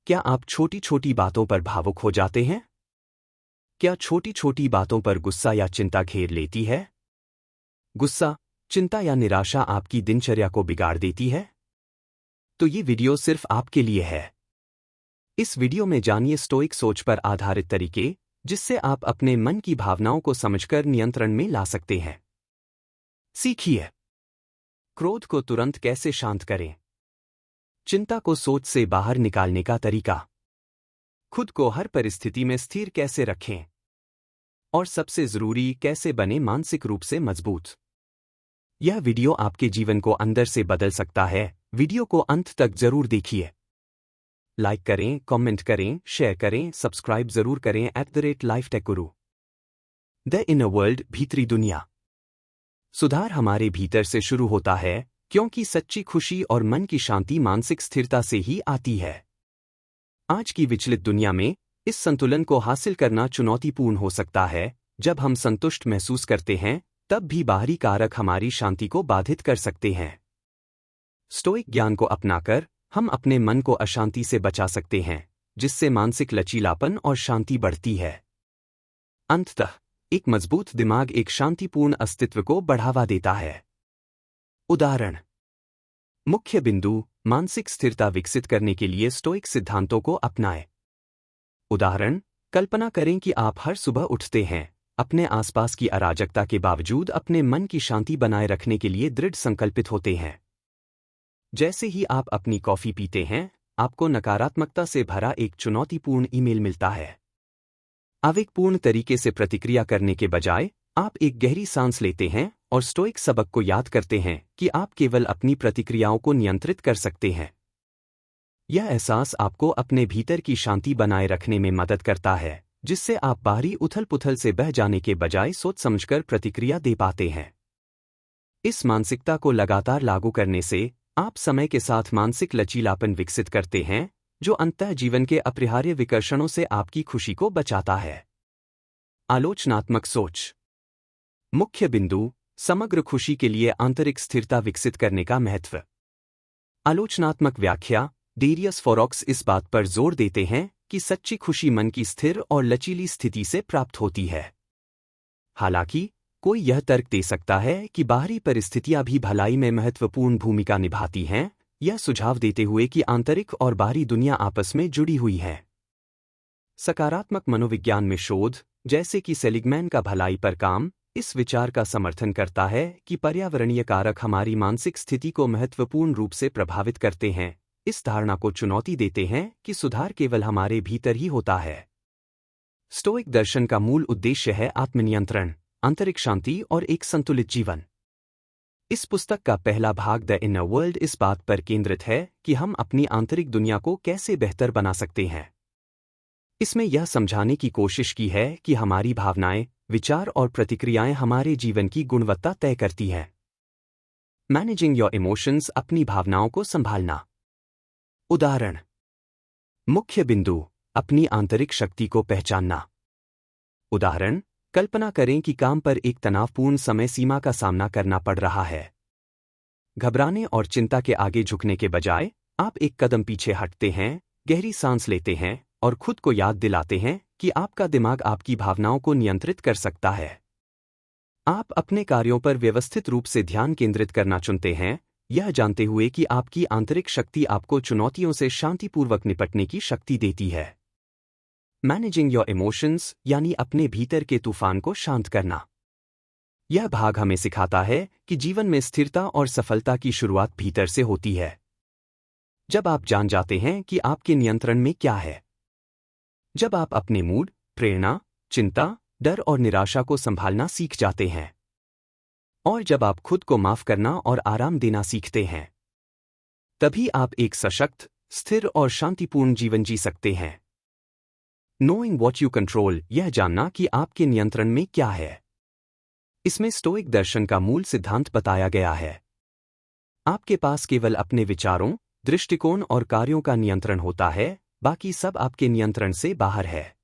क्या आप छोटी छोटी बातों पर भावुक हो जाते हैं? क्या छोटी छोटी बातों पर गुस्सा या चिंता घेर लेती है? गुस्सा, चिंता या निराशा आपकी दिनचर्या को बिगाड़ देती है? तो ये वीडियो सिर्फ आपके लिए है। इस वीडियो में जानिए स्टोइक सोच पर आधारित तरीके, जिससे आप अपने मन की भावनाओं को समझकर नियंत्रण में ला सकते हैं। सीखिए। क्रोध को तुरंत कैसे शांत करें? चिंता को सोच से बाहर निकालने का तरीका। खुद को हर परिस्थिति में स्थिर कैसे रखें? और सबसे जरूरी, कैसे बने मानसिक रूप से मजबूत। यह वीडियो आपके जीवन को अंदर से बदल सकता है। वीडियो को अंत तक जरूर देखिए। लाइक करें, कमेंट करें, शेयर करें, सब्सक्राइब जरूर करें। @LifeTechGuru। द इनर वर्ल्ड, भीतरी दुनिया। सुधार हमारे भीतर से शुरू होता है, क्योंकि सच्ची खुशी और मन की शांति मानसिक स्थिरता से ही आती है। आज की विचलित दुनिया में इस संतुलन को हासिल करना चुनौतीपूर्ण हो सकता है। जब हम संतुष्ट महसूस करते हैं, तब भी बाहरी कारक हमारी शांति को बाधित कर सकते हैं। स्टोइक ज्ञान को अपनाकर हम अपने मन को अशांति से बचा सकते हैं, जिससे मानसिक लचीलापन और शांति बढ़ती है। अंततः एक मजबूत दिमाग एक शांतिपूर्ण अस्तित्व को बढ़ावा देता है। उदाहरण। मुख्य बिंदु, मानसिक स्थिरता विकसित करने के लिए स्टोइक सिद्धांतों को अपनाएं। उदाहरण, कल्पना करें कि आप हर सुबह उठते हैं, अपने आसपास की अराजकता के बावजूद अपने मन की शांति बनाए रखने के लिए दृढ़ संकल्पित होते हैं। जैसे ही आप अपनी कॉफी पीते हैं, आपको नकारात्मकता से भरा एक चुनौतीपूर्ण ईमेल मिलता है। आवेगपूर्ण तरीके से प्रतिक्रिया करने के बजाय आप एक गहरी सांस लेते हैं और स्टोइक सबक को याद करते हैं कि आप केवल अपनी प्रतिक्रियाओं को नियंत्रित कर सकते हैं। यह एहसास आपको अपने भीतर की शांति बनाए रखने में मदद करता है, जिससे आप बाहरी उथल-पुथल से बह जाने के बजाय सोच समझकर प्रतिक्रिया दे पाते हैं। इस मानसिकता को लगातार लागू करने से आप समय के साथ मानसिक लचीलापन विकसित करते हैं, जो अंततः जीवन के अपरिहार्य विकर्षणों से आपकी खुशी को बचाता है। आलोचनात्मक सोच। मुख्य बिंदु, समग्र खुशी के लिए आंतरिक स्थिरता विकसित करने का महत्व। आलोचनात्मक व्याख्या, डेरियस फोरॉक्स इस बात पर जोर देते हैं कि सच्ची खुशी मन की स्थिर और लचीली स्थिति से प्राप्त होती है। हालांकि कोई यह तर्क दे सकता है कि बाहरी परिस्थितियां भी भलाई में महत्वपूर्ण भूमिका निभाती हैं, यह सुझाव देते हुए कि आंतरिक और बाहरी दुनिया आपस में जुड़ी हुई है। सकारात्मक मनोविज्ञान में शोध, जैसे कि सेलिगमैन का भलाई पर काम, इस विचार का समर्थन करता है कि पर्यावरणीय कारक हमारी मानसिक स्थिति को महत्वपूर्ण रूप से प्रभावित करते हैं। इस धारणा को चुनौती देते हैं कि सुधार केवल हमारे भीतर ही होता है। स्टोइक दर्शन का मूल उद्देश्य है आत्मनियंत्रण, आंतरिक शांति और एक संतुलित जीवन। इस पुस्तक का पहला भाग द इनर वर्ल्ड इस बात पर केंद्रित है कि हम अपनी आंतरिक दुनिया को कैसे बेहतर बना सकते हैं। इसमें यह समझाने की कोशिश की है कि हमारी भावनाएं, विचार और प्रतिक्रियाएं हमारे जीवन की गुणवत्ता तय करती हैं। मैनेजिंग योर इमोशंस, अपनी भावनाओं को संभालना। उदाहरण। मुख्य बिंदु, अपनी आंतरिक शक्ति को पहचानना। उदाहरण, कल्पना करें कि काम पर एक तनावपूर्ण समय सीमा का सामना करना पड़ रहा है। घबराने और चिंता के आगे झुकने के बजाय आप एक कदम पीछे हटते हैं, गहरी सांस लेते हैं और खुद को याद दिलाते हैं कि आपका दिमाग आपकी भावनाओं को नियंत्रित कर सकता है। आप अपने कार्यों पर व्यवस्थित रूप से ध्यान केंद्रित करना चुनते हैं, यह जानते हुए कि आपकी आंतरिक शक्ति आपको चुनौतियों से शांतिपूर्वक निपटने की शक्ति देती है। मैनेजिंग योर इमोशंस, यानी अपने भीतर के तूफान को शांत करना। यह भाग हमें सिखाता है कि जीवन में स्थिरता और सफलता की शुरुआत भीतर से होती है। जब आप जान जाते हैं कि आपके नियंत्रण में क्या है, जब आप अपने मूड, प्रेरणा, चिंता, डर और निराशा को संभालना सीख जाते हैं, और जब आप खुद को माफ करना और आराम देना सीखते हैं, तभी आप एक सशक्त, स्थिर और शांतिपूर्ण जीवन जी सकते हैं। नोइंग वॉट यू कंट्रोल, यह जानना कि आपके नियंत्रण में क्या है। इसमें स्टोइक दर्शन का मूल सिद्धांत बताया गया है। आपके पास केवल अपने विचारों, दृष्टिकोण और कार्यों का नियंत्रण होता है, बाकी सब आपके नियंत्रण से बाहर है।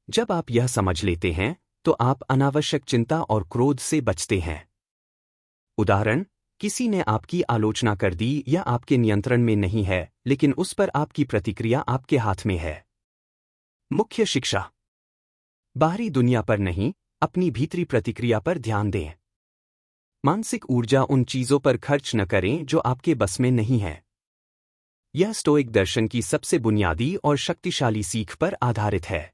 जब आप यह समझ लेते हैं, तो आप अनावश्यक चिंता और क्रोध से बचते हैं। उदाहरण, किसी ने आपकी आलोचना कर दी या आपके नियंत्रण में नहीं है, लेकिन उस पर आपकी प्रतिक्रिया आपके हाथ में है। मुख्य शिक्षा। बाहरी दुनिया पर नहीं, अपनी भीतरी प्रतिक्रिया पर ध्यान दें। मानसिक ऊर्जा उन चीजों पर खर्च न करें जो आपके बस में नहीं है। यह स्टोइक दर्शन की सबसे बुनियादी और शक्तिशाली सीख पर आधारित है।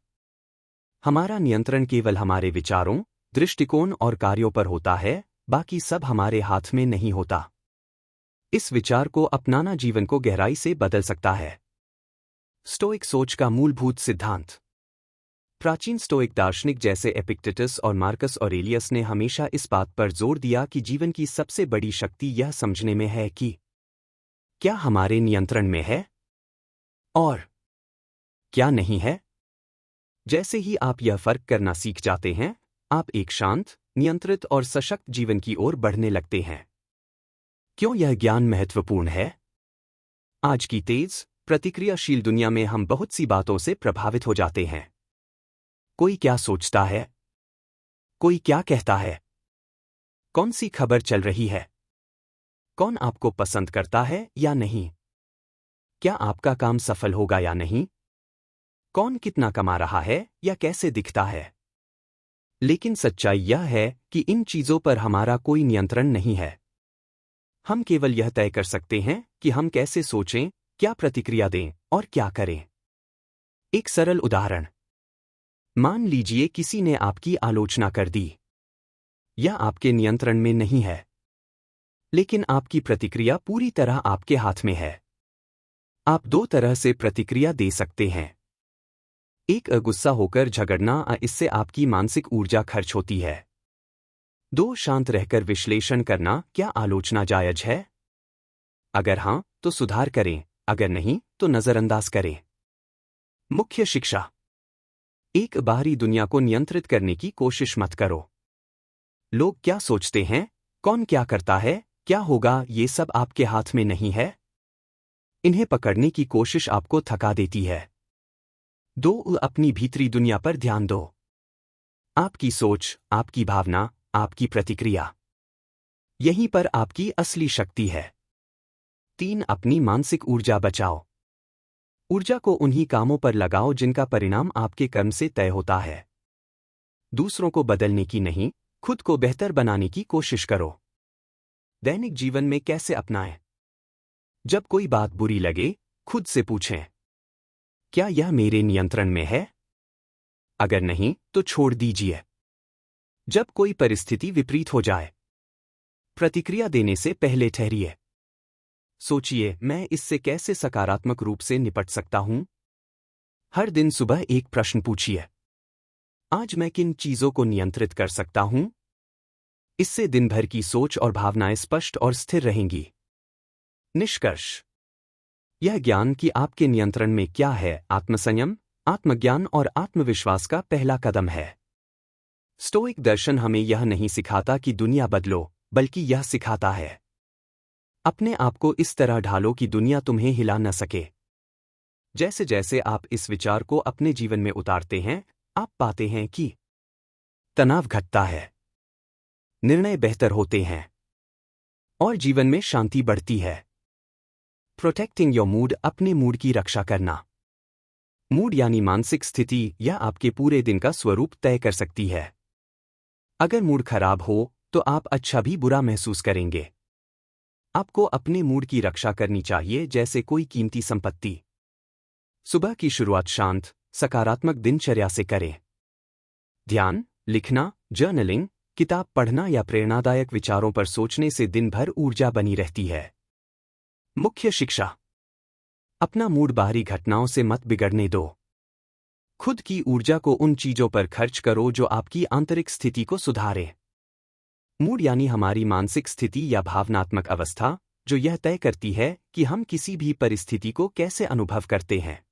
हमारा नियंत्रण केवल हमारे विचारों, दृष्टिकोण और कार्यों पर होता है, बाकी सब हमारे हाथ में नहीं होता। इस विचार को अपनाना जीवन को गहराई से बदल सकता है। स्टोइक सोच का मूलभूत सिद्धांत। प्राचीन स्टोइक दार्शनिक जैसे एपिक्टेटस और मार्कस ऑरेलियस ने हमेशा इस बात पर जोर दिया कि जीवन की सबसे बड़ी शक्ति यह समझने में है कि क्या हमारे नियंत्रण में है और क्या नहीं है। जैसे ही आप यह फर्क करना सीख जाते हैं, आप एक शांत, नियंत्रित और सशक्त जीवन की ओर बढ़ने लगते हैं। क्यों यह ज्ञान महत्वपूर्ण है? आज की तेज, प्रतिक्रियाशील दुनिया में हम बहुत सी बातों से प्रभावित हो जाते हैं। कोई क्या सोचता है? कोई क्या कहता है? कौन सी खबर चल रही है? कौन आपको पसंद करता है या नहीं? क्या आपका काम सफल होगा या नहीं? कौन कितना कमा रहा है या कैसे दिखता है? लेकिन सच्चाई यह है कि इन चीजों पर हमारा कोई नियंत्रण नहीं है। हम केवल यह तय कर सकते हैं कि हम कैसे सोचें, क्या प्रतिक्रिया दें और क्या करें। एक सरल उदाहरण। मान लीजिए किसी ने आपकी आलोचना कर दी। यह आपके नियंत्रण में नहीं है, लेकिन आपकी प्रतिक्रिया पूरी तरह आपके हाथ में है। आप दो तरह से प्रतिक्रिया दे सकते हैं। एक, गुस्सा होकर झगड़ना, इससे आपकी मानसिक ऊर्जा खर्च होती है। दो, शांत रहकर विश्लेषण करना, क्या आलोचना जायज है? अगर हां, तो सुधार करें, अगर नहीं, तो नजरअंदाज करें। मुख्य शिक्षा। एक, बाहरी दुनिया को नियंत्रित करने की कोशिश मत करो। लोग क्या सोचते हैं, कौन क्या करता है, क्या होगा, ये सब आपके हाथ में नहीं है। इन्हें पकड़ने की कोशिश आपको थका देती है। दो, अपनी भीतरी दुनिया पर ध्यान दो। आपकी सोच, आपकी भावना, आपकी प्रतिक्रिया, यहीं पर आपकी असली शक्ति है। तीन, अपनी मानसिक ऊर्जा बचाओ। ऊर्जा को उन्हीं कामों पर लगाओ जिनका परिणाम आपके कर्म से तय होता है। दूसरों को बदलने की नहीं, खुद को बेहतर बनाने की कोशिश करो। दैनिक जीवन में कैसे अपनाएं? जब कोई बात बुरी लगे, खुद से पूछें, क्या यह मेरे नियंत्रण में है? अगर नहीं, तो छोड़ दीजिए। जब कोई परिस्थिति विपरीत हो जाए, प्रतिक्रिया देने से पहले ठहरिए। सोचिए, मैं इससे कैसे सकारात्मक रूप से निपट सकता हूं? हर दिन सुबह एक प्रश्न पूछिए, आज मैं किन चीजों को नियंत्रित कर सकता हूं? इससे दिन भर की सोच और भावनाएं स्पष्ट और स्थिर रहेंगी। निष्कर्ष। यह ज्ञान कि आपके नियंत्रण में क्या है, आत्मसंयम, आत्मज्ञान और आत्मविश्वास का पहला कदम है। स्टोइक दर्शन हमें यह नहीं सिखाता कि दुनिया बदलो, बल्कि यह सिखाता है अपने आप को इस तरह ढालो कि दुनिया तुम्हें हिला न सके। जैसे जैसे आप इस विचार को अपने जीवन में उतारते हैं, आप पाते हैं कि तनाव घटता है, निर्णय बेहतर होते हैं और जीवन में शांति बढ़ती है। प्रोटेक्टिंग योर मूड, अपने मूड की रक्षा करना। मूड यानी मानसिक स्थिति, यह आपके पूरे दिन का स्वरूप तय कर सकती है। अगर मूड खराब हो, तो आप अच्छा भी बुरा महसूस करेंगे। आपको अपने मूड की रक्षा करनी चाहिए जैसे कोई कीमती संपत्ति। सुबह की शुरुआत शांत, सकारात्मक दिनचर्या से करें। ध्यान, लिखना, जर्नलिंग, किताब पढ़ना या प्रेरणादायक विचारों पर सोचने से दिन भर ऊर्जा बनी रहती है। मुख्य शिक्षा। अपना मूड बाहरी घटनाओं से मत बिगड़ने दो। खुद की ऊर्जा को उन चीजों पर खर्च करो जो आपकी आंतरिक स्थिति को सुधारे। मूड यानी हमारी मानसिक स्थिति या भावनात्मक अवस्था, जो यह तय करती है कि हम किसी भी परिस्थिति को कैसे अनुभव करते हैं।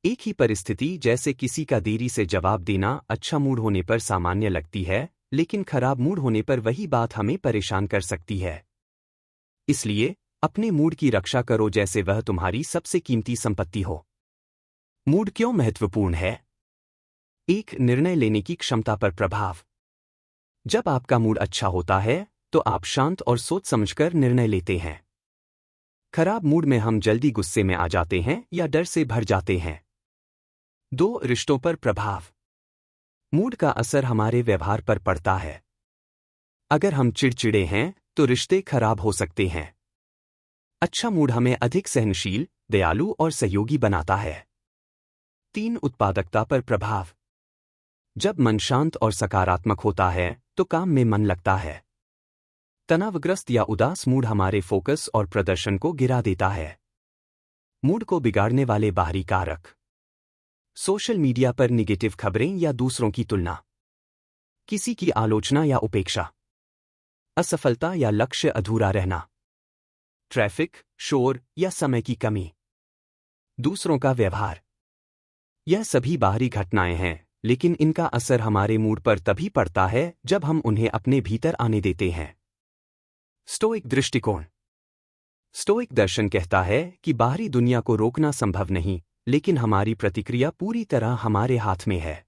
एक ही परिस्थिति, जैसे किसी का देरी से जवाब देना, अच्छा मूड होने पर सामान्य लगती है, लेकिन खराब मूड होने पर वही बात हमें परेशान कर सकती है। इसलिए अपने मूड की रक्षा करो जैसे वह तुम्हारी सबसे कीमती संपत्ति हो। मूड क्यों महत्वपूर्ण है? एक, निर्णय लेने की क्षमता पर प्रभाव। जब आपका मूड अच्छा होता है, तो आप शांत और सोच समझकर निर्णय लेते हैं। खराब मूड में हम जल्दी गुस्से में आ जाते हैं या डर से भर जाते हैं। 2. रिश्तों पर प्रभाव। मूड का असर हमारे व्यवहार पर पड़ता है। अगर हम चिड़चिड़े हैं तो रिश्ते खराब हो सकते हैं। अच्छा मूड हमें अधिक सहनशील, दयालु और सहयोगी बनाता है। 3. उत्पादकता पर प्रभाव। जब मन शांत और सकारात्मक होता है तो काम में मन लगता है। तनावग्रस्त या उदास मूड हमारे फोकस और प्रदर्शन को गिरा देता है। मूड को बिगाड़ने वाले बाहरी कारक। सोशल मीडिया पर निगेटिव खबरें या दूसरों की तुलना, किसी की आलोचना या उपेक्षा, असफलता या लक्ष्य अधूरा रहना, ट्रैफिक, शोर या समय की कमी, दूसरों का व्यवहार। यह सभी बाहरी घटनाएं हैं, लेकिन इनका असर हमारे मूड पर तभी पड़ता है जब हम उन्हें अपने भीतर आने देते हैं। स्टोइक दृष्टिकोण। स्टोइक दर्शन कहता है कि बाहरी दुनिया को रोकना संभव नहीं, लेकिन हमारी प्रतिक्रिया पूरी तरह हमारे हाथ में है।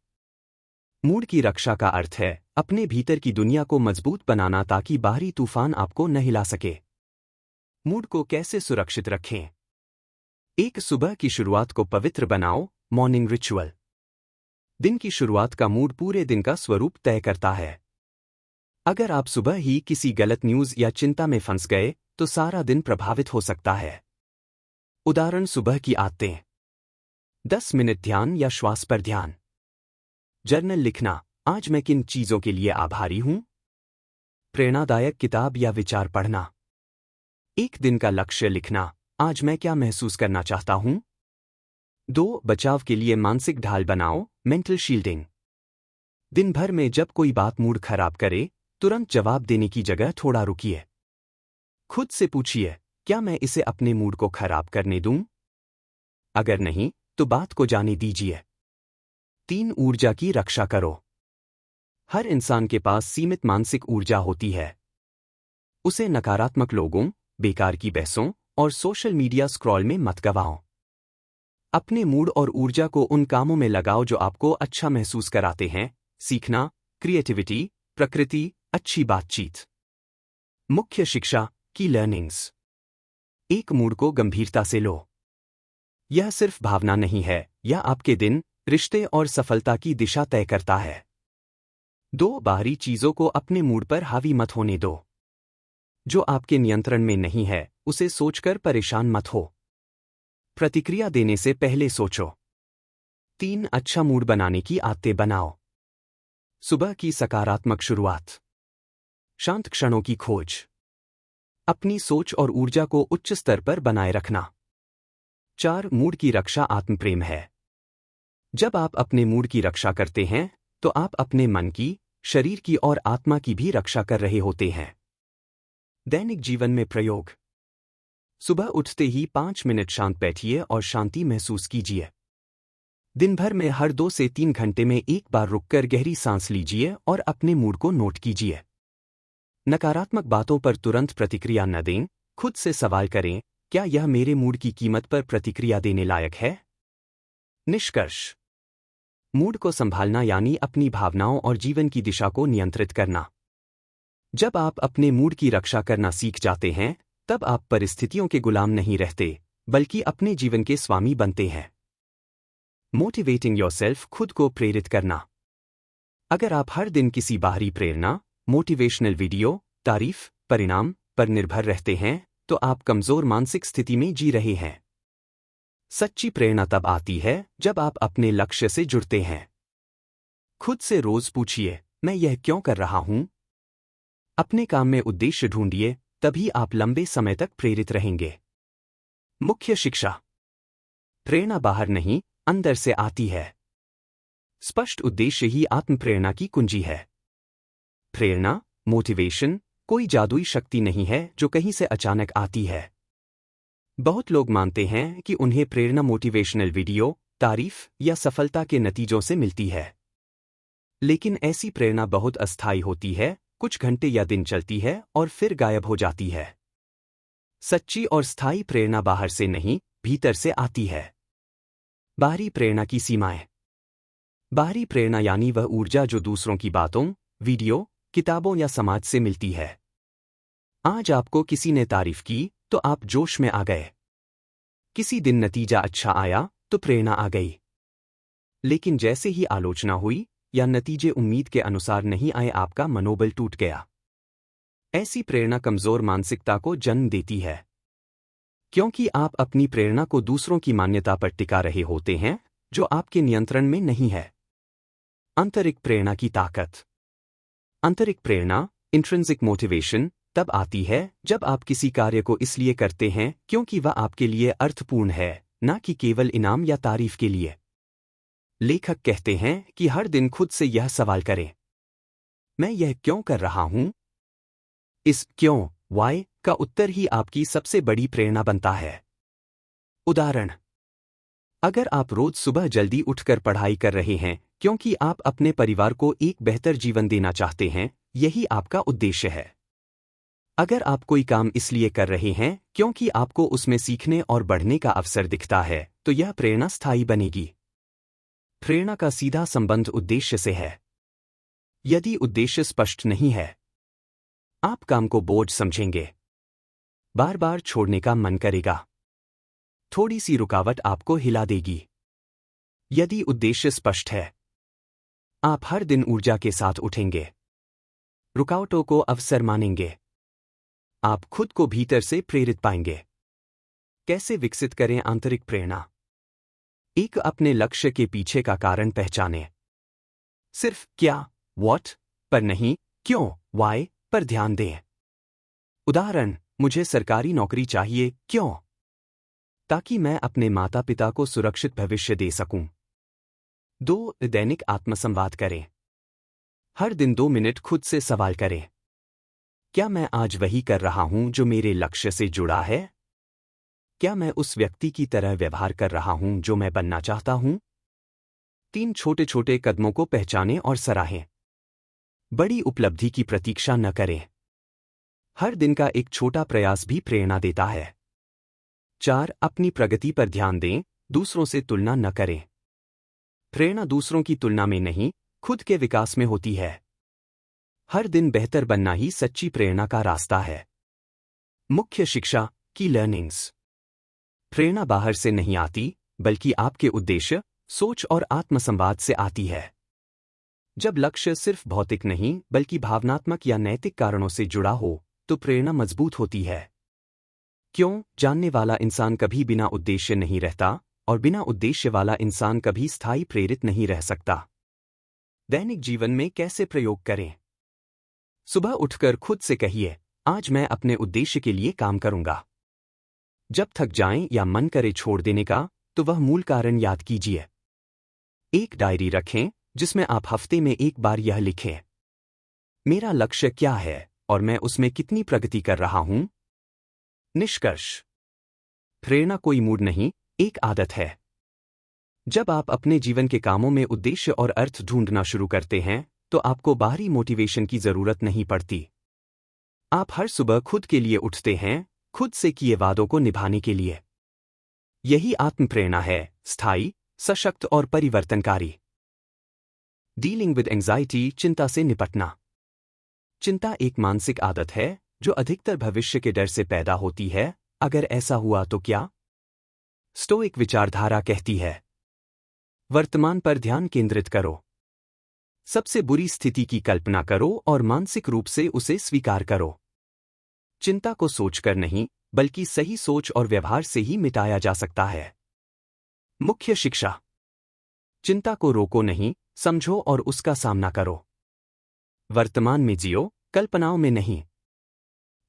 मूड की रक्षा का अर्थ है अपने भीतर की दुनिया को मजबूत बनाना ताकि बाहरी तूफान आपको न हिला सके। मूड को कैसे सुरक्षित रखें? 1. सुबह की शुरुआत को पवित्र बनाओ। Morning ritual. दिन की शुरुआत का मूड पूरे दिन का स्वरूप तय करता है। अगर आप सुबह ही किसी गलत न्यूज़ या चिंता में फंस गए तो सारा दिन प्रभावित हो सकता है। उदाहरण: सुबह की आदतें। 10 मिनट ध्यान या श्वास पर ध्यान। जर्नल लिखना, आज मैं किन चीज़ों के लिए आभारी हूं। प्रेरणादायक किताब या विचार पढ़ना। 1 दिन का लक्ष्य लिखना, आज मैं क्या महसूस करना चाहता हूं। 2. बचाव के लिए मानसिक ढाल बनाओ। Mental shielding. दिन भर में जब कोई बात मूड खराब करे, तुरंत जवाब देने की जगह थोड़ा रुकिए। खुद से पूछिए, क्या मैं इसे अपने मूड को खराब करने दूं? अगर नहीं, तो बात को जाने दीजिए। 3. ऊर्जा की रक्षा करो। हर इंसान के पास सीमित मानसिक ऊर्जा होती है। उसे नकारात्मक लोगों, बेकार की बहसों और सोशल मीडिया स्क्रॉल में मत गवाओ। अपने मूड और ऊर्जा को उन कामों में लगाओ जो आपको अच्छा महसूस कराते हैं। सीखना, क्रिएटिविटी, प्रकृति, अच्छी बातचीत। मुख्य शिक्षा की लर्निंग्स। 1. मूड को गंभीरता से लो। यह सिर्फ भावना नहीं है, यह आपके दिन, रिश्ते और सफलता की दिशा तय करता है। 2. बाहरी चीजों को अपने मूड पर हावी मत होने दो। जो आपके नियंत्रण में नहीं है, उसे सोचकर परेशान मत हो। प्रतिक्रिया देने से पहले सोचो। 3. अच्छा मूड बनाने की आदतें बनाओ। सुबह की सकारात्मक शुरुआत। शांत क्षणों की खोज। अपनी सोच और ऊर्जा को उच्च स्तर पर बनाए रखना। 4. मूड की रक्षा आत्मप्रेम है। जब आप अपने मूड की रक्षा करते हैं, तो आप अपने मन की, शरीर की और आत्मा की भी रक्षा कर रहे होते हैं। दैनिक जीवन में प्रयोग। सुबह उठते ही 5 मिनट शांत बैठिए और शांति महसूस कीजिए। दिन भर में हर 2 से 3 घंटे में एक बार रुककर गहरी सांस लीजिए और अपने मूड को नोट कीजिए। नकारात्मक बातों पर तुरंत प्रतिक्रिया न दें, खुद से सवाल करें, क्या यह मेरे मूड की कीमत पर प्रतिक्रिया देने लायक है? निष्कर्ष। मूड को संभालना यानी अपनी भावनाओं और जीवन की दिशा को नियंत्रित करना। जब आप अपने मूड की रक्षा करना सीख जाते हैं, तब आप परिस्थितियों के गुलाम नहीं रहते, बल्कि अपने जीवन के स्वामी बनते हैं। मोटिवेटिंग योरसेल्फ, खुद को प्रेरित करना। अगर आप हर दिन किसी बाहरी प्रेरणा, मोटिवेशनल वीडियो, तारीफ, परिणाम पर निर्भर रहते हैं, तो आप कमजोर मानसिक स्थिति में जी रहे हैं। सच्ची प्रेरणा तब आती है जब आप अपने लक्ष्य से जुड़ते हैं। खुद से रोज पूछिए, मैं यह क्यों कर रहा हूं? अपने काम में उद्देश्य ढूंढिए, तभी आप लंबे समय तक प्रेरित रहेंगे। मुख्य शिक्षा। प्रेरणा बाहर नहीं, अंदर से आती है। स्पष्ट उद्देश्य ही आत्मप्रेरणा की कुंजी है। प्रेरणा, मोटिवेशन, कोई जादुई शक्ति नहीं है जो कहीं से अचानक आती है। बहुत लोग मानते हैं कि उन्हें प्रेरणा मोटिवेशनल वीडियो, तारीफ या सफलता के नतीजों से मिलती है। लेकिन ऐसी प्रेरणा बहुत अस्थायी होती है, कुछ घंटे या दिन चलती है और फिर गायब हो जाती है। सच्ची और स्थायी प्रेरणा बाहर से नहीं, भीतर से आती है। बाहरी प्रेरणा की सीमाएं। बाहरी प्रेरणा यानी वह ऊर्जा जो दूसरों की बातों, वीडियो, किताबों या समाज से मिलती है। आज आपको किसी ने तारीफ की तो आप जोश में आ गए। किसी दिन नतीजा अच्छा आया तो प्रेरणा आ गई। लेकिन जैसे ही आलोचना हुई या नतीजे उम्मीद के अनुसार नहीं आए, आपका मनोबल टूट गया। ऐसी प्रेरणा कमजोर मानसिकता को जन्म देती है, क्योंकि आप अपनी प्रेरणा को दूसरों की मान्यता पर टिका रहे होते हैं जो आपके नियंत्रण में नहीं है। आंतरिक प्रेरणा की ताकत। आंतरिक प्रेरणा, इंट्रिंसिक मोटिवेशन, तब आती है जब आप किसी कार्य को इसलिए करते हैं क्योंकि वह आपके लिए अर्थपूर्ण है, न कि केवल इनाम या तारीफ के लिए। लेखक कहते हैं कि हर दिन खुद से यह सवाल करें, मैं यह क्यों कर रहा हूं? इस क्यों, वाई, का उत्तर ही आपकी सबसे बड़ी प्रेरणा बनता है। उदाहरण, अगर आप रोज सुबह जल्दी उठकर पढ़ाई कर रहे हैं क्योंकि आप अपने परिवार को एक बेहतर जीवन देना चाहते हैं, यही आपका उद्देश्य है। अगर आप कोई काम इसलिए कर रहे हैं क्योंकि आपको उसमें सीखने और बढ़ने का अवसर दिखता है, तो यह प्रेरणा स्थायी बनेगी। प्रेरणा का सीधा संबंध उद्देश्य से है। यदि उद्देश्य स्पष्ट नहीं है, आप काम को बोझ समझेंगे, बार बार छोड़ने का मन करेगा, थोड़ी सी रुकावट आपको हिला देगी। यदि उद्देश्य स्पष्ट है, आप हर दिन ऊर्जा के साथ उठेंगे, रुकावटों को अवसर मानेंगे, आप खुद को भीतर से प्रेरित पाएंगे। कैसे विकसित करें आंतरिक प्रेरणा? एक, अपने लक्ष्य के पीछे का कारण पहचानें। सिर्फ क्या, व्हाट, पर नहीं, क्यों, व्हाई, पर ध्यान दें। उदाहरण, मुझे सरकारी नौकरी चाहिए, क्यों? ताकि मैं अपने माता पिता को सुरक्षित भविष्य दे सकूं। 2, दैनिक आत्मसंवाद करें। हर दिन 2 मिनट खुद से सवाल करें, क्या मैं आज वही कर रहा हूं जो मेरे लक्ष्य से जुड़ा है? क्या मैं उस व्यक्ति की तरह व्यवहार कर रहा हूं जो मैं बनना चाहता हूं? 3, छोटे छोटे कदमों को पहचानें और सराहें। बड़ी उपलब्धि की प्रतीक्षा न करें, हर दिन का एक छोटा प्रयास भी प्रेरणा देता है। 4, अपनी प्रगति पर ध्यान दें, दूसरों से तुलना न करें। प्रेरणा दूसरों की तुलना में नहीं, खुद के विकास में होती है। हर दिन बेहतर बनना ही सच्ची प्रेरणा का रास्ता है। मुख्य शिक्षा की लर्निंग्स। प्रेरणा बाहर से नहीं आती, बल्कि आपके उद्देश्य, सोच और आत्मसंवाद से आती है। जब लक्ष्य सिर्फ भौतिक नहीं बल्कि भावनात्मक या नैतिक कारणों से जुड़ा हो, तो प्रेरणा मजबूत होती है। क्यों, जानने वाला इंसान कभी बिना उद्देश्य नहीं रहता, और बिना उद्देश्य वाला इंसान कभी स्थायी प्रेरित नहीं रह सकता। दैनिक जीवन में कैसे प्रयोग करें? सुबह उठकर खुद से कहिए, आज मैं अपने उद्देश्य के लिए काम करूंगा। जब थक जाएं या मन करे छोड़ देने का, तो वह मूल कारण याद कीजिए। एक डायरी रखें जिसमें आप हफ्ते में एक बार यह लिखें, मेरा लक्ष्य क्या है और मैं उसमें कितनी प्रगति कर रहा हूं। निष्कर्ष, प्रेरणा कोई मूड नहीं, एक आदत है। जब आप अपने जीवन के कामों में उद्देश्य और अर्थ ढूंढना शुरू करते हैं, तो आपको बाहरी मोटिवेशन की जरूरत नहीं पड़ती। आप हर सुबह खुद के लिए उठते हैं, खुद से किए वादों को निभाने के लिए। यही आत्मप्रेरणा है, स्थायी, सशक्त और परिवर्तनकारी। डीलिंग विद एंजाइटी, चिंता से निपटना। चिंता एक मानसिक आदत है जो अधिकतर भविष्य के डर से पैदा होती है। अगर ऐसा हुआ तो क्या? स्टोइक विचारधारा कहती है, वर्तमान पर ध्यान केंद्रित करो। सबसे बुरी स्थिति की कल्पना करो और मानसिक रूप से उसे स्वीकार करो। चिंता को सोचकर नहीं, बल्कि सही सोच और व्यवहार से ही मिटाया जा सकता है। मुख्य शिक्षा, चिंता को रोको नहीं, समझो और उसका सामना करो। वर्तमान में जियो, कल्पनाओं में नहीं।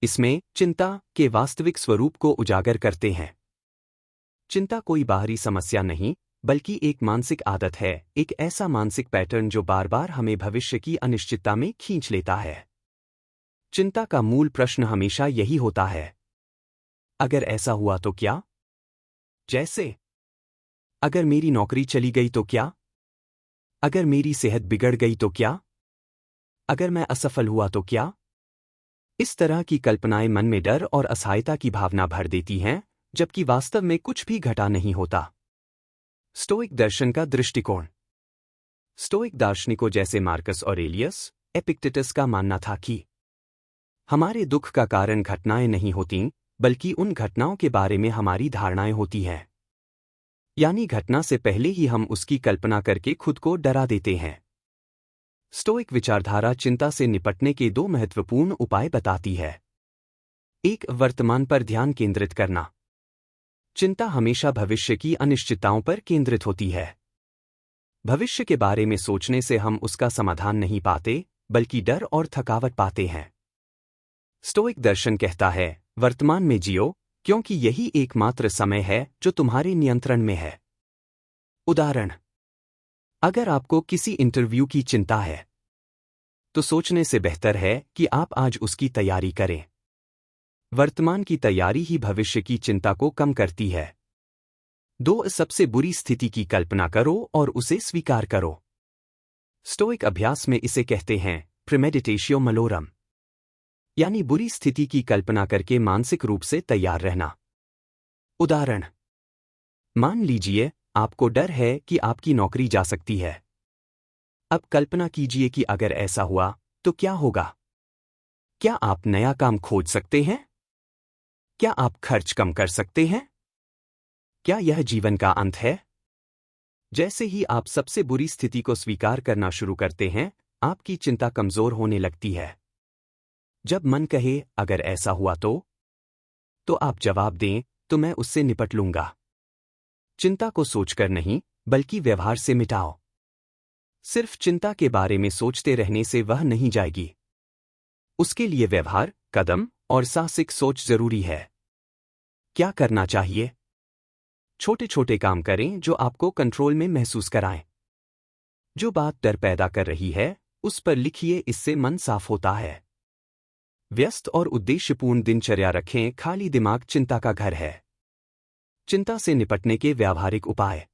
इसमें चिंता के वास्तविक स्वरूप को उजागर करते हैं। चिंता कोई बाहरी समस्या नहीं, बल्कि एक मानसिक आदत है, एक ऐसा मानसिक पैटर्न जो बार बार हमें भविष्य की अनिश्चितता में खींच लेता है। चिंता का मूल प्रश्न हमेशा यही होता है, अगर ऐसा हुआ तो क्या? जैसे, अगर मेरी नौकरी चली गई तो क्या? अगर मेरी सेहत बिगड़ गई तो क्या? अगर मैं असफल हुआ तो क्या? इस तरह की कल्पनाएं मन में डर और असहायता की भावना भर देती हैं, जबकि वास्तव में कुछ भी घटा नहीं होता। स्टोइक दर्शन का दृष्टिकोण। स्टोइक दार्शनिकों जैसे मार्कस ऑरेलियस, एपिक्टेटस का मानना था कि हमारे दुख का कारण घटनाएं नहीं होतीं, बल्कि उन घटनाओं के बारे में हमारी धारणाएं होती हैं। यानी घटना से पहले ही हम उसकी कल्पना करके खुद को डरा देते हैं। स्टोइक विचारधारा चिंता से निपटने के 2 महत्वपूर्ण उपाय बताती है। 1. वर्तमान पर ध्यान केंद्रित करना। चिंता हमेशा भविष्य की अनिश्चितताओं पर केंद्रित होती है। भविष्य के बारे में सोचने से हम उसका समाधान नहीं पाते, बल्कि डर और थकावट पाते हैं। स्टोइक दर्शन कहता है, वर्तमान में जियो, क्योंकि यही एकमात्र समय है जो तुम्हारे नियंत्रण में है। उदाहरण: अगर आपको किसी इंटरव्यू की चिंता है, तो सोचने से बेहतर है कि आप आज उसकी तैयारी करें। वर्तमान की तैयारी ही भविष्य की चिंता को कम करती है। 2. सबसे बुरी स्थिति की कल्पना करो और उसे स्वीकार करो। स्टोइक अभ्यास में इसे कहते हैं प्रीमेडिटेशियो मलोरम, यानी बुरी स्थिति की कल्पना करके मानसिक रूप से तैयार रहना। उदाहरण: मान लीजिए आपको डर है कि आपकी नौकरी जा सकती है। अब कल्पना कीजिए कि अगर ऐसा हुआ तो क्या होगा। क्या आप नया काम खोज सकते हैं? क्या आप खर्च कम कर सकते हैं? क्या यह जीवन का अंत है? जैसे ही आप सबसे बुरी स्थिति को स्वीकार करना शुरू करते हैं, आपकी चिंता कमजोर होने लगती है। जब मन कहे अगर ऐसा हुआ तो आप जवाब दें तो मैं उससे निपट लूंगा। चिंता को सोचकर नहीं, बल्कि व्यवहार से मिटाओ। सिर्फ चिंता के बारे में सोचते रहने से वह नहीं जाएगी। उसके लिए व्यवहार, कदम और साहसिक सोच जरूरी है। क्या करना चाहिए? छोटे छोटे काम करें जो आपको कंट्रोल में महसूस कराएं। जो बात डर पैदा कर रही है, उस पर लिखिए, इससे मन साफ होता है। व्यस्त और उद्देश्यपूर्ण दिनचर्या रखें, खाली दिमाग चिंता का घर है। चिंता से निपटने के व्यावहारिक उपाय: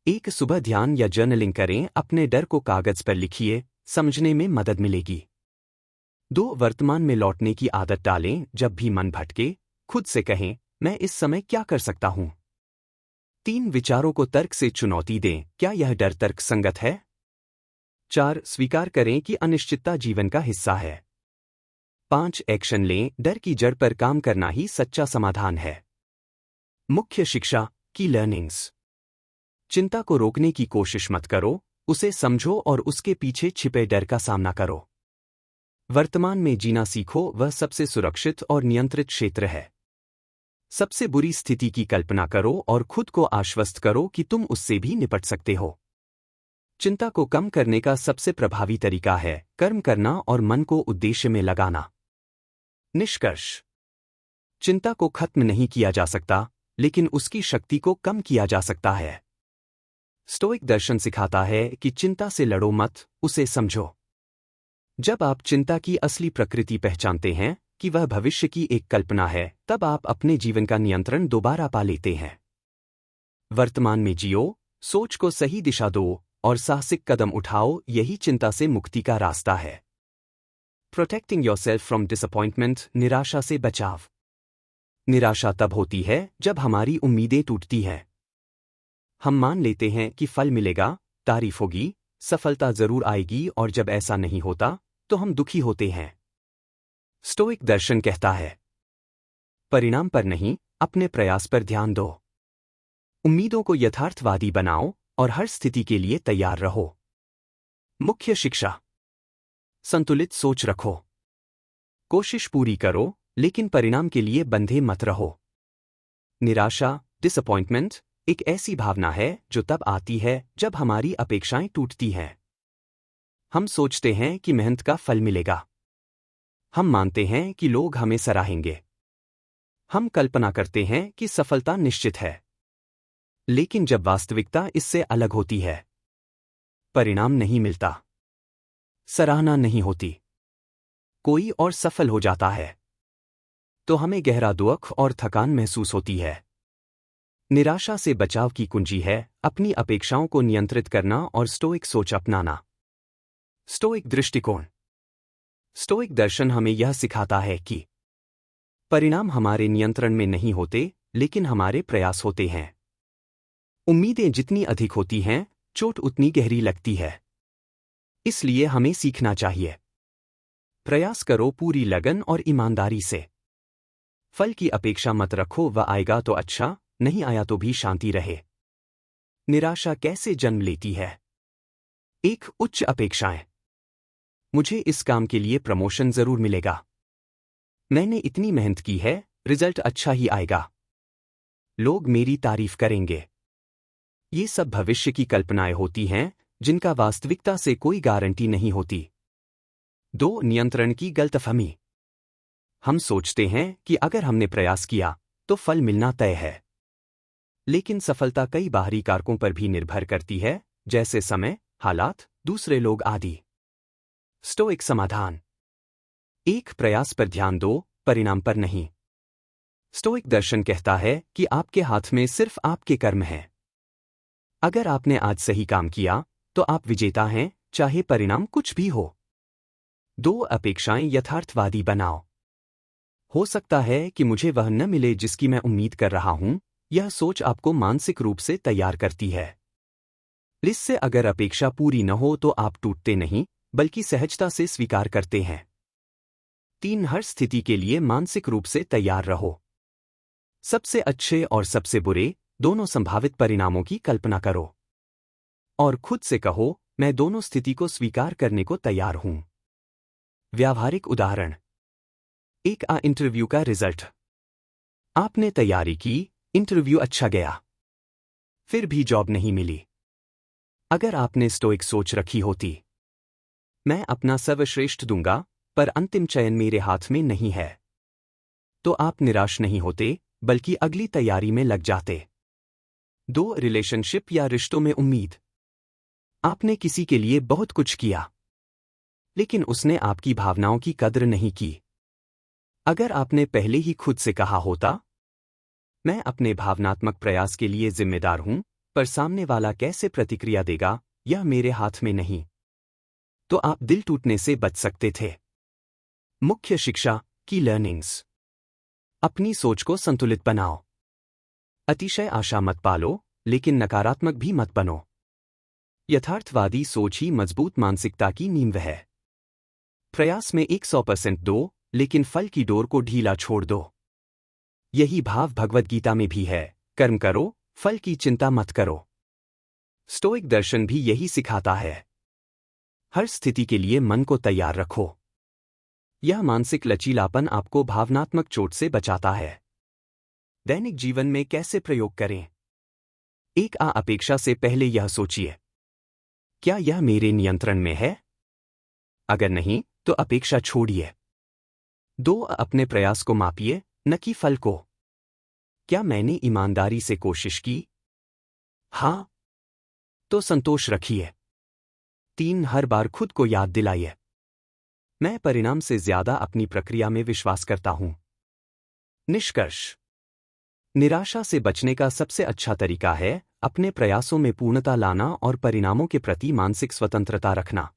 1. सुबह ध्यान या जर्नलिंग करें, अपने डर को कागज पर लिखिए, समझने में मदद मिलेगी। 2. वर्तमान में लौटने की आदत डालें, जब भी मन भटके, खुद से कहें, मैं इस समय क्या कर सकता हूं। 3. विचारों को तर्क से चुनौती दें, क्या यह डर तर्कसंगत है। 4. स्वीकार करें कि अनिश्चितता जीवन का हिस्सा है। 5. एक्शन लें, डर की जड़ पर काम करना ही सच्चा समाधान है। मुख्य शिक्षा की लर्निंग्स: चिंता को रोकने की कोशिश मत करो, उसे समझो और उसके पीछे छिपे डर का सामना करो। वर्तमान में जीना सीखो, वह सबसे सुरक्षित और नियंत्रित क्षेत्र है। सबसे बुरी स्थिति की कल्पना करो और खुद को आश्वस्त करो कि तुम उससे भी निपट सकते हो। चिंता को कम करने का सबसे प्रभावी तरीका है कर्म करना और मन को उद्देश्य में लगाना। निष्कर्ष: चिंता को खत्म नहीं किया जा सकता, लेकिन उसकी शक्ति को कम किया जा सकता है। स्टोइक दर्शन सिखाता है कि चिंता से लड़ो मत, उसे समझो। जब आप चिंता की असली प्रकृति पहचानते हैं कि वह भविष्य की एक कल्पना है, तब आप अपने जीवन का नियंत्रण दोबारा पा लेते हैं। वर्तमान में जियो, सोच को सही दिशा दो और साहसिक कदम उठाओ, यही चिंता से मुक्ति का रास्ता है। प्रोटेक्टिंग योरसेल्फ फ्रॉम डिसअपॉइंटमेंट: निराशा से बचाव। निराशा तब होती है जब हमारी उम्मीदें टूटती हैं। हम मान लेते हैं कि फल मिलेगा, तारीफ होगी, सफलता जरूर आएगी, और जब ऐसा नहीं होता तो हम दुखी होते हैं। स्टोइक दर्शन कहता है, परिणाम पर नहीं, अपने प्रयास पर ध्यान दो। उम्मीदों को यथार्थवादी बनाओ और हर स्थिति के लिए तैयार रहो। मुख्य शिक्षा: संतुलित सोच रखो। कोशिश पूरी करो, लेकिन परिणाम के लिए बंधे मत रहो। निराशा, डिसअपॉइंटमेंट, एक ऐसी भावना है जो तब आती है जब हमारी अपेक्षाएं टूटती हैं। हम सोचते हैं कि मेहनत का फल मिलेगा। हम मानते हैं कि लोग हमें सराहेंगे। हम कल्पना करते हैं कि सफलता निश्चित है। लेकिन जब वास्तविकता इससे अलग होती है, परिणाम नहीं मिलता, सराहना नहीं होती, कोई और सफल हो जाता है, तो हमें गहरा दुख और थकान महसूस होती है। निराशा से बचाव की कुंजी है अपनी अपेक्षाओं को नियंत्रित करना और स्टोइक सोच अपनाना। स्टोइक दृष्टिकोण: स्टोइक दर्शन हमें यह सिखाता है कि परिणाम हमारे नियंत्रण में नहीं होते, लेकिन हमारे प्रयास होते हैं। उम्मीदें जितनी अधिक होती हैं, चोट उतनी गहरी लगती है। इसलिए हमें सीखना चाहिए प्रयास करो पूरी लगन और ईमानदारी से। फल की अपेक्षा मत रखो, वह आएगा तो अच्छा, नहीं आया तो भी शांति रहे। निराशा कैसे जन्म लेती है? एक उच्च अपेक्षाएं। मुझे इस काम के लिए प्रमोशन जरूर मिलेगा। मैंने इतनी मेहनत की है, रिजल्ट अच्छा ही आएगा। लोग मेरी तारीफ करेंगे। ये सब भविष्य की कल्पनाएं होती हैं जिनका वास्तविकता से कोई गारंटी नहीं होती। 2. नियंत्रण की गलतफहमी। हम सोचते हैं कि अगर हमने प्रयास किया तो फल मिलना तय है। लेकिन सफलता कई बाहरी कारकों पर भी निर्भर करती है, जैसे समय, हालात, दूसरे लोग आदि। स्टोइक समाधान। 1. प्रयास पर ध्यान दो, परिणाम पर नहीं। स्टोइक दर्शन कहता है कि आपके हाथ में सिर्फ आपके कर्म हैं। अगर आपने आज सही काम किया तो आप विजेता हैं, चाहे परिणाम कुछ भी हो। 2. अपेक्षाएं यथार्थवादी बनाओ। हो सकता है कि मुझे वह न मिले जिसकी मैं उम्मीद कर रहा हूं, यह सोच आपको मानसिक रूप से तैयार करती है। इससे अगर अपेक्षा पूरी न हो तो आप टूटते नहीं, बल्कि सहजता से स्वीकार करते हैं। 3. हर स्थिति के लिए मानसिक रूप से तैयार रहो। सबसे अच्छे और सबसे बुरे दोनों संभावित परिणामों की कल्पना करो और खुद से कहो, मैं दोनों स्थिति को स्वीकार करने को तैयार हूं। व्यावहारिक उदाहरण। एक इंटरव्यू का रिजल्ट। आपने तैयारी की, इंटरव्यू अच्छा गया, फिर भी जॉब नहीं मिली। अगर आपने स्टोइक सोच रखी होती, मैं अपना सर्वश्रेष्ठ दूंगा, पर अंतिम चयन मेरे हाथ में नहीं है, तो आप निराश नहीं होते, बल्कि अगली तैयारी में लग जाते। 2. रिलेशनशिप या रिश्तों में उम्मीद। आपने किसी के लिए बहुत कुछ किया, लेकिन उसने आपकी भावनाओं की कद्र नहीं की। अगर आपने पहले ही खुद से कहा होता, मैं अपने भावनात्मक प्रयास के लिए जिम्मेदार हूं, पर सामने वाला कैसे प्रतिक्रिया देगा यह मेरे हाथ में नहीं, तो आप दिल टूटने से बच सकते थे। मुख्य शिक्षा की लर्निंग्स। अपनी सोच को संतुलित बनाओ। अतिशय आशा मत पालो, लेकिन नकारात्मक भी मत बनो। यथार्थवादी सोच ही मजबूत मानसिकता की नींव है। प्रयास में 100% दो, लेकिन फल की डोर को ढीला छोड़ दो। यही भाव भगवद गीता में भी है, कर्म करो, फल की चिंता मत करो। स्टोइक दर्शन भी यही सिखाता है। हर स्थिति के लिए मन को तैयार रखो। यह मानसिक लचीलापन आपको भावनात्मक चोट से बचाता है। दैनिक जीवन में कैसे प्रयोग करें? 1. अपेक्षा से पहले यह सोचिए, क्या यह मेरे नियंत्रण में है? अगर नहीं, तो अपेक्षा छोड़िए। 2. अपने प्रयास को मापिए, न कि फल को। क्या मैंने ईमानदारी से कोशिश की? हाँ, तो संतोष रखिए। 3. हर बार खुद को याद दिलाइए, मैं परिणाम से ज्यादा अपनी प्रक्रिया में विश्वास करता हूं। निष्कर्ष। निराशा से बचने का सबसे अच्छा तरीका है अपने प्रयासों में पूर्णता लाना और परिणामों के प्रति मानसिक स्वतंत्रता रखना।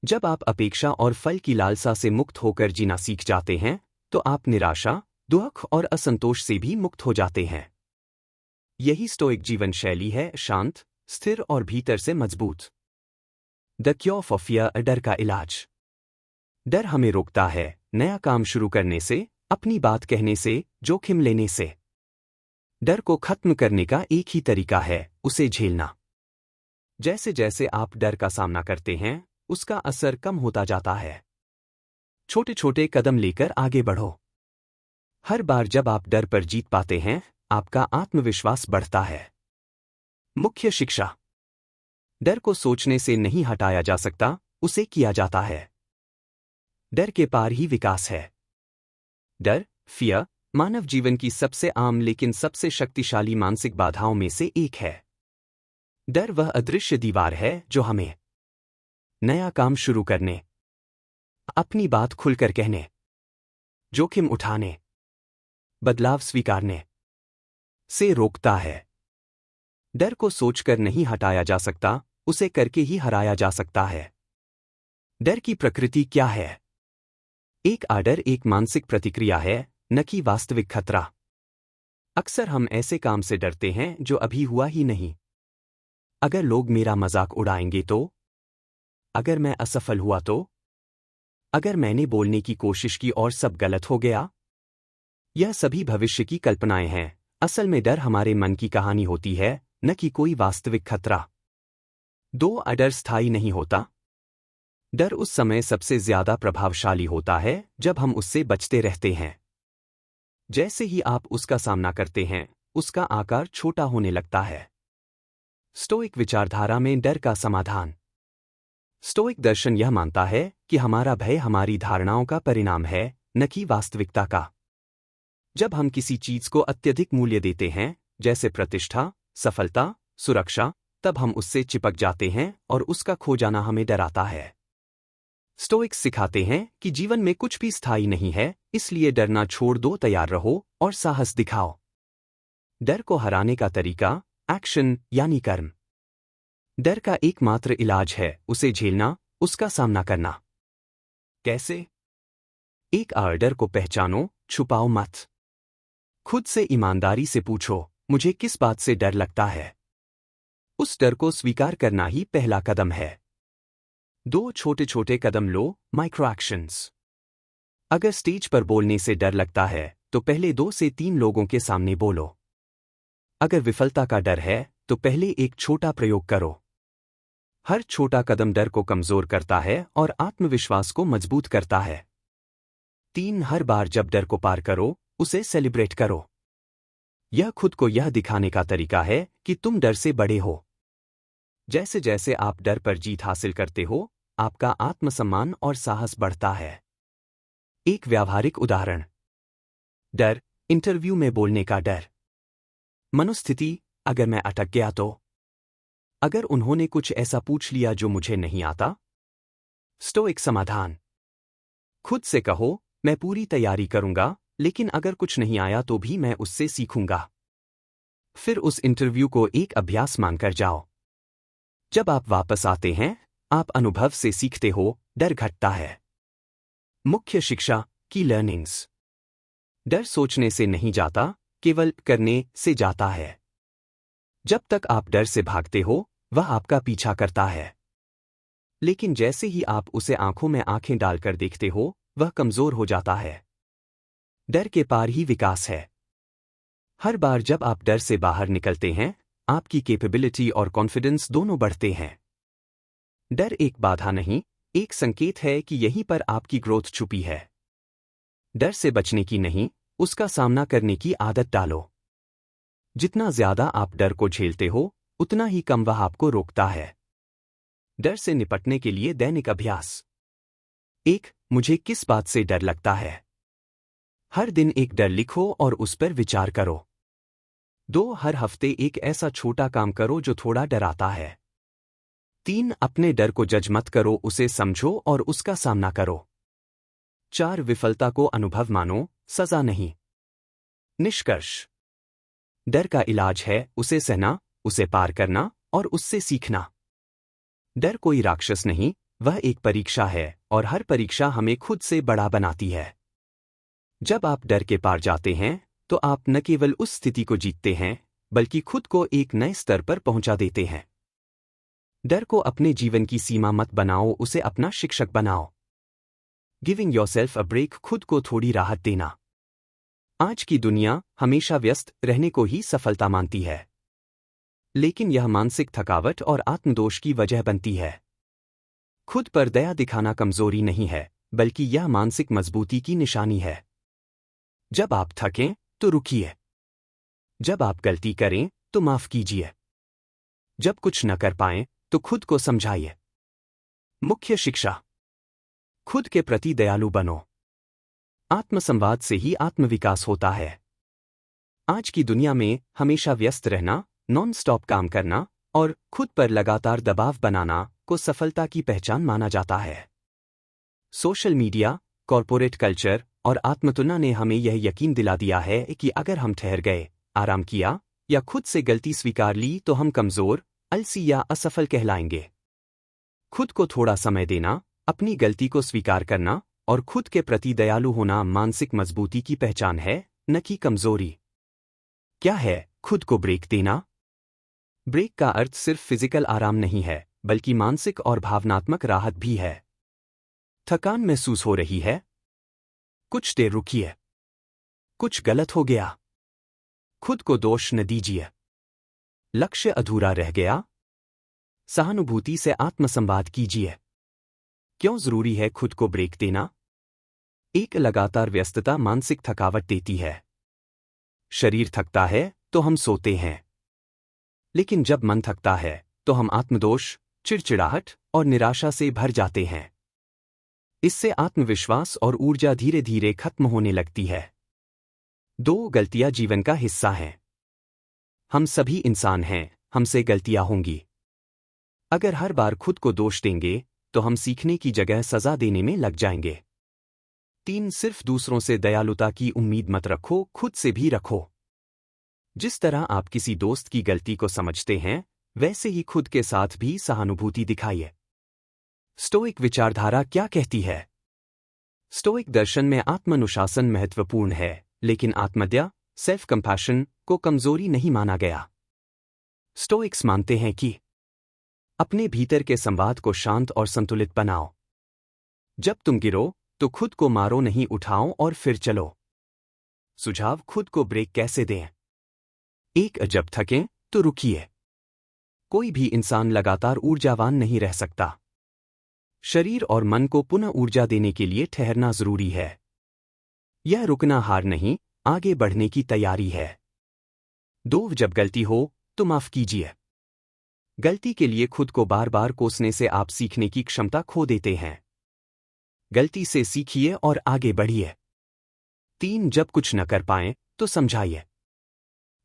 जब आप अपेक्षा और फल की लालसा से मुक्त होकर जीना सीख जाते हैं, तो आप निराशा, दुख और असंतोष से भी मुक्त हो जाते हैं। यही स्टोइक जीवन शैली है, शांत, स्थिर और भीतर से मजबूत। द क्योर फॉर फियर, डर का इलाज। डर हमें रोकता है नया काम शुरू करने से, अपनी बात कहने से, जोखिम लेने से। डर को खत्म करने का एक ही तरीका है, उसे झेलना। जैसे जैसे आप डर का सामना करते हैं, उसका असर कम होता जाता है। छोटे छोटे कदम लेकर आगे बढ़ो। हर बार जब आप डर पर जीत पाते हैं, आपका आत्मविश्वास बढ़ता है। मुख्य शिक्षा। डर को सोचने से नहीं हटाया जा सकता, उसे किया जाता है। डर के पार ही विकास है। डर, फियर, मानव जीवन की सबसे आम लेकिन सबसे शक्तिशाली मानसिक बाधाओं में से एक है। डर वह अदृश्य दीवार है जो हमें नया काम शुरू करने, अपनी बात खुलकर कहने, जोखिम उठाने, बदलाव स्वीकारने से रोकता है। डर को सोचकर नहीं हटाया जा सकता, उसे करके ही हराया जा सकता है। डर की प्रकृति क्या है? एक डर एक मानसिक प्रतिक्रिया है, न कि वास्तविक खतरा। अक्सर हम ऐसे काम से डरते हैं जो अभी हुआ ही नहीं। अगर लोग मेरा मजाक उड़ाएंगे तो? अगर मैं असफल हुआ तो? अगर मैंने बोलने की कोशिश की और सब गलत हो गया? यह सभी भविष्य की कल्पनाएं हैं। असल में डर हमारे मन की कहानी होती है, न कि कोई वास्तविक खतरा। डर स्थायी नहीं होता। डर उस समय सबसे ज्यादा प्रभावशाली होता है जब हम उससे बचते रहते हैं। जैसे ही आप उसका सामना करते हैं, उसका आकार छोटा होने लगता है। स्टोइक विचारधारा में डर का समाधान। स्टोइक दर्शन यह मानता है कि हमारा भय हमारी धारणाओं का परिणाम है, न कि वास्तविकता का। जब हम किसी चीज को अत्यधिक मूल्य देते हैं, जैसे प्रतिष्ठा, सफलता, सुरक्षा, तब हम उससे चिपक जाते हैं और उसका खो जाना हमें डराता है। स्टोइक्स सिखाते हैं कि जीवन में कुछ भी स्थायी नहीं है, इसलिए डरना छोड़ दो, तैयार रहो और साहस दिखाओ। डर को हराने का तरीका, एक्शन यानी कर्म। डर का एकमात्र इलाज है उसे झेलना, उसका सामना करना। कैसे? एक डर को पहचानो, छुपाओ मत। खुद से ईमानदारी से पूछो, मुझे किस बात से डर लगता है? उस डर को स्वीकार करना ही पहला कदम है। 2 छोटे छोटे कदम लो, माइक्रो एक्शंस। अगर स्टेज पर बोलने से डर लगता है, तो पहले 2 से 3 लोगों के सामने बोलो। अगर विफलता का डर है, तो पहले एक छोटा प्रयोग करो। हर छोटा कदम डर को कमजोर करता है और आत्मविश्वास को मजबूत करता है। 3 हर बार जब डर को पार करो, उसे सेलिब्रेट करो। यह खुद को यह दिखाने का तरीका है कि तुम डर से बड़े हो। जैसे जैसे आप डर पर जीत हासिल करते हो, आपका आत्मसम्मान और साहस बढ़ता है। एक व्यावहारिक उदाहरण। डर, इंटरव्यू में बोलने का डर। मनोस्थिति, अगर मैं अटक गया तो? अगर उन्होंने कुछ ऐसा पूछ लिया जो मुझे नहीं आता? स्टोइक समाधान। खुद से कहो, मैं पूरी तैयारी करूंगा, लेकिन अगर कुछ नहीं आया तो भी मैं उससे सीखूंगा। फिर उस इंटरव्यू को एक अभ्यास मानकर जाओ। जब आप वापस आते हैं, आप अनुभव से सीखते हो, डर घटता है। मुख्य शिक्षा की लर्निंग्स। डर सोचने से नहीं जाता, केवल करने से जाता है। जब तक आप डर से भागते हो, वह आपका पीछा करता है। लेकिन जैसे ही आप उसे आंखों में आंखें डालकर देखते हो, वह कमजोर हो जाता है। डर के पार ही विकास है। हर बार जब आप डर से बाहर निकलते हैं, आपकी कैपेबिलिटी और कॉन्फिडेंस दोनों बढ़ते हैं। डर एक बाधा नहीं, एक संकेत है कि यहीं पर आपकी ग्रोथ छुपी है। डर से बचने की नहीं, उसका सामना करने की आदत डालो। जितना ज्यादा आप डर को झेलते हो, उतना ही कम वह आपको रोकता है। डर से निपटने के लिए दैनिक अभ्यास। 1. मुझे किस बात से डर लगता है? हर दिन एक डर लिखो और उस पर विचार करो। 2. हर हफ्ते एक ऐसा छोटा काम करो जो थोड़ा डराता है। 3. अपने डर को जज मत करो, उसे समझो और उसका सामना करो। 4. विफलता को अनुभव मानो, सजा नहीं। निष्कर्ष। डर का इलाज है उसे सहना, उसे पार करना और उससे सीखना। डर कोई राक्षस नहीं, वह एक परीक्षा है और हर परीक्षा हमें खुद से बड़ा बनाती है। जब आप डर के पार जाते हैं, तो आप न केवल उस स्थिति को जीतते हैं, बल्कि खुद को एक नए स्तर पर पहुंचा देते हैं। डर को अपने जीवन की सीमा मत बनाओ, उसे अपना शिक्षक बनाओ। गिविंग योरसेल्फ अ ब्रेक, खुद को थोड़ी राहत देना। आज की दुनिया हमेशा व्यस्त रहने को ही सफलता मानती है। लेकिन यह मानसिक थकावट और आत्मदोष की वजह बनती है। खुद पर दया दिखाना कमजोरी नहीं है, बल्कि यह मानसिक मजबूती की निशानी है। जब आप थकें, तो रुकिए। जब आप गलती करें, तो माफ कीजिए। जब कुछ न कर पाएं, तो खुद को समझाइए। मुख्य शिक्षा। खुद के प्रति दयालु बनो। आत्मसंवाद से ही आत्मविकास होता है। आज की दुनिया में हमेशा व्यस्त रहना, नॉन स्टॉप काम करना और खुद पर लगातार दबाव बनाना को सफलता की पहचान माना जाता है। सोशल मीडिया, कॉरपोरेट कल्चर और आत्मतुलना ने हमें यह यकीन दिला दिया है कि अगर हम ठहर गए, आराम किया या खुद से गलती स्वीकार ली तो हम कमजोर, आलसी या असफल कहलाएंगे। खुद को थोड़ा समय देना, अपनी गलती को स्वीकार करना और खुद के प्रति दयालु होना मानसिक मजबूती की पहचान है, न कि कमजोरी। क्या है खुद को ब्रेक देना? ब्रेक का अर्थ सिर्फ फिजिकल आराम नहीं है, बल्कि मानसिक और भावनात्मक राहत भी है। थकान महसूस हो रही है? कुछ देर रुकिए। कुछ गलत हो गया? खुद को दोष न दीजिए। लक्ष्य अधूरा रह गया? सहानुभूति से आत्मसंवाद कीजिए। क्यों जरूरी है खुद को ब्रेक देना? एक लगातार व्यस्तता मानसिक थकावट देती है। शरीर थकता है तो हम सोते हैं, लेकिन जब मन थकता है तो हम आत्मदोष, चिड़चिड़ाहट और निराशा से भर जाते हैं। इससे आत्मविश्वास और ऊर्जा धीरे धीरे खत्म होने लगती है। 2 गलतियां जीवन का हिस्सा हैं। हम सभी इंसान हैं, हमसे गलतियां होंगी। अगर हर बार खुद को दोष देंगे तो हम सीखने की जगह सजा देने में लग जाएंगे। 3 सिर्फ दूसरों से दयालुता की उम्मीद मत रखो, खुद से भी रखो। जिस तरह आप किसी दोस्त की गलती को समझते हैं, वैसे ही खुद के साथ भी सहानुभूति दिखाइए। स्टोइक विचारधारा क्या कहती है? स्टोइक दर्शन में आत्मानुशासन महत्वपूर्ण है, लेकिन आत्मदया, सेल्फ कंपैशन को कमजोरी नहीं माना गया। स्टोइक्स मानते हैं कि अपने भीतर के संवाद को शांत और संतुलित बनाओ। जब तुम गिरो तो खुद को मारो नहीं, उठाओ और फिर चलो। सुझाव: खुद को ब्रेक कैसे दें? 1 जब थकें तो रुकिए। कोई भी इंसान लगातार ऊर्जावान नहीं रह सकता। शरीर और मन को पुनः ऊर्जा देने के लिए ठहरना जरूरी है। यह रुकना हार नहीं, आगे बढ़ने की तैयारी है। 2 जब गलती हो तो माफ कीजिए। गलती के लिए खुद को बार बार कोसने से आप सीखने की क्षमता खो देते हैं। गलती से सीखिए और आगे बढ़िए। 3 जब कुछ न कर पाएं तो समझाइए।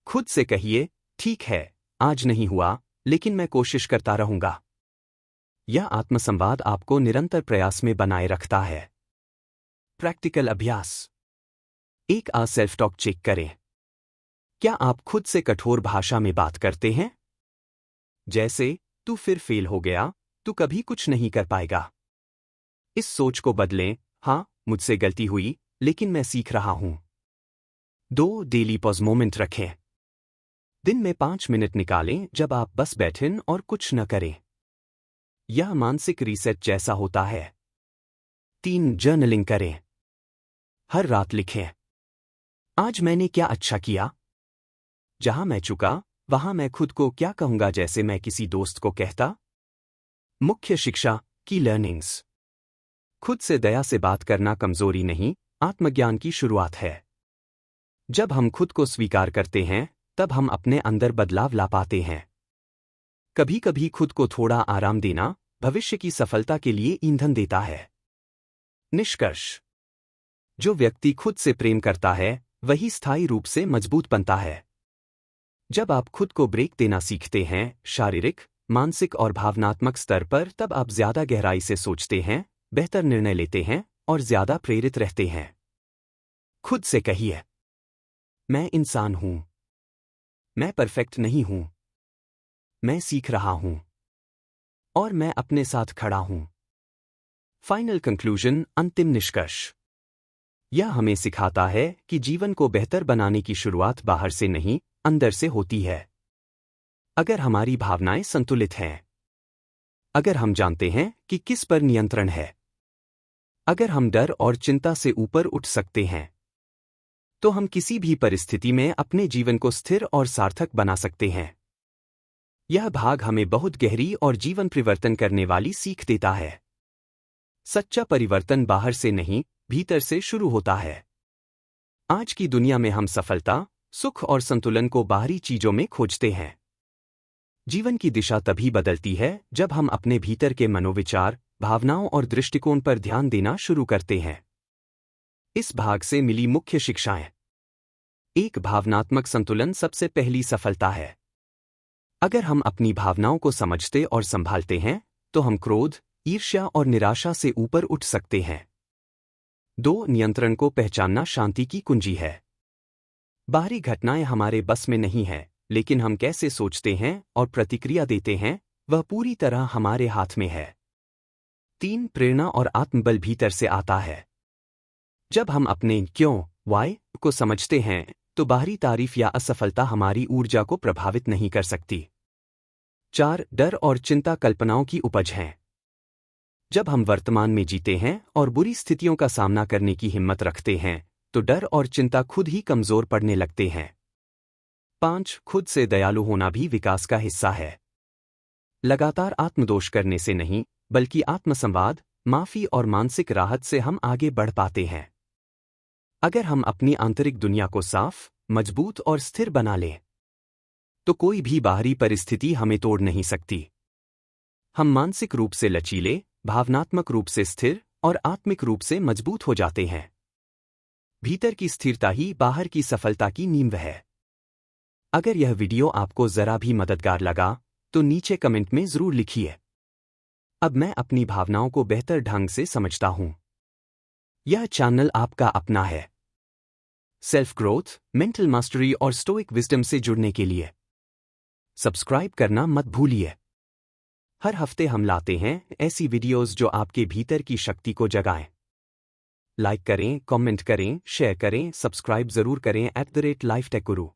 खुद से कहिए, ठीक है, आज नहीं हुआ, लेकिन मैं कोशिश करता रहूंगा। यह आत्मसंवाद आपको निरंतर प्रयास में बनाए रखता है। प्रैक्टिकल अभ्यास: 1 सेल्फ टॉक चेक करें। क्या आप खुद से कठोर भाषा में बात करते हैं? जैसे, तू फिर फेल हो गया, तू कभी कुछ नहीं कर पाएगा। इस सोच को बदलें, हाँ, मुझसे गलती हुई, लेकिन मैं सीख रहा हूं। 2 डेली पॉज मोमेंट रखें। दिन में 5 मिनट निकालें जब आप बस बैठें और कुछ न करें। यह मानसिक रीसेट जैसा होता है। 3 जर्नलिंग करें। हर रात लिखें, आज मैंने क्या अच्छा किया? जहां मैं चुका, वहां मैं खुद को क्या कहूंगा, जैसे मैं किसी दोस्त को कहता। मुख्य शिक्षा की लर्निंग्स: खुद से दया से बात करना कमजोरी नहीं, आत्मज्ञान की शुरुआत है। जब हम खुद को स्वीकार करते हैं, तब हम अपने अंदर बदलाव ला पाते हैं। कभी कभी खुद को थोड़ा आराम देना भविष्य की सफलता के लिए ईंधन देता है। निष्कर्ष: जो व्यक्ति खुद से प्रेम करता है, वही स्थायी रूप से मजबूत बनता है। जब आप खुद को ब्रेक देना सीखते हैं, शारीरिक, मानसिक और भावनात्मक स्तर पर, तब आप ज्यादा गहराई से सोचते हैं, बेहतर निर्णय लेते हैं और ज्यादा प्रेरित रहते हैं। खुद से कहिए, मैं इंसान हूं। मैं परफेक्ट नहीं हूं। मैं सीख रहा हूं। और मैं अपने साथ खड़ा हूं। फाइनल कंक्लूजन, अंतिम निष्कर्ष: यह हमें सिखाता है कि जीवन को बेहतर बनाने की शुरुआत बाहर से नहीं, अंदर से होती है। अगर हमारी भावनाएं संतुलित हैं, अगर हम जानते हैं कि किस पर नियंत्रण है, अगर हम डर और चिंता से ऊपर उठ सकते हैं, तो हम किसी भी परिस्थिति में अपने जीवन को स्थिर और सार्थक बना सकते हैं। यह भाग हमें बहुत गहरी और जीवन परिवर्तन करने वाली सीख देता है। सच्चा परिवर्तन बाहर से नहीं, भीतर से शुरू होता है। आज की दुनिया में हम सफलता, सुख और संतुलन को बाहरी चीजों में खोजते हैं। जीवन की दिशा तभी बदलती है जब हम अपने भीतर के मनोविचार, भावनाओं और दृष्टिकोण पर ध्यान देना शुरू करते हैं। इस भाग से मिली मुख्य शिक्षाएं: 1 भावनात्मक संतुलन सबसे पहली सफलता है। अगर हम अपनी भावनाओं को समझते और संभालते हैं, तो हम क्रोध, ईर्ष्या और निराशा से ऊपर उठ सकते हैं। 2 नियंत्रण को पहचानना शांति की कुंजी है। बाहरी घटनाएं हमारे बस में नहीं है, लेकिन हम कैसे सोचते हैं और प्रतिक्रिया देते हैं, वह पूरी तरह हमारे हाथ में है। 3 प्रेरणा और आत्मबल भीतर से आता है। जब हम अपने क्यों, वाई को समझते हैं, तो बाहरी तारीफ या असफलता हमारी ऊर्जा को प्रभावित नहीं कर सकती। 4 डर और चिंता कल्पनाओं की उपज हैं। जब हम वर्तमान में जीते हैं और बुरी स्थितियों का सामना करने की हिम्मत रखते हैं तो डर और चिंता खुद ही कमजोर पड़ने लगते हैं। 5. खुद से दयालु होना भी विकास का हिस्सा है। लगातार आत्मदोष करने से नहीं, बल्कि आत्मसंवाद, माफी और मानसिक राहत से हम आगे बढ़ पाते हैं। अगर हम अपनी आंतरिक दुनिया को साफ, मजबूत और स्थिर बना लें, तो कोई भी बाहरी परिस्थिति हमें तोड़ नहीं सकती। हम मानसिक रूप से लचीले, भावनात्मक रूप से स्थिर और आत्मिक रूप से मजबूत हो जाते हैं। भीतर की स्थिरता ही बाहर की सफलता की नींव है। अगर यह वीडियो आपको जरा भी मददगार लगा तो नीचे कमेंट में जरूर लिखिए। अब मैं अपनी भावनाओं को बेहतर ढंग से समझता हूं। यह चैनल आपका अपना है। सेल्फ ग्रोथ, मेंटल मास्टरी और स्टोइक विजडम से जुड़ने के लिए सब्सक्राइब करना मत भूलिए। हर हफ्ते हम लाते हैं ऐसी वीडियोस जो आपके भीतर की शक्ति को जगाएं। लाइक करें, कमेंट करें, शेयर करें, सब्सक्राइब जरूर करें @lifetechguru।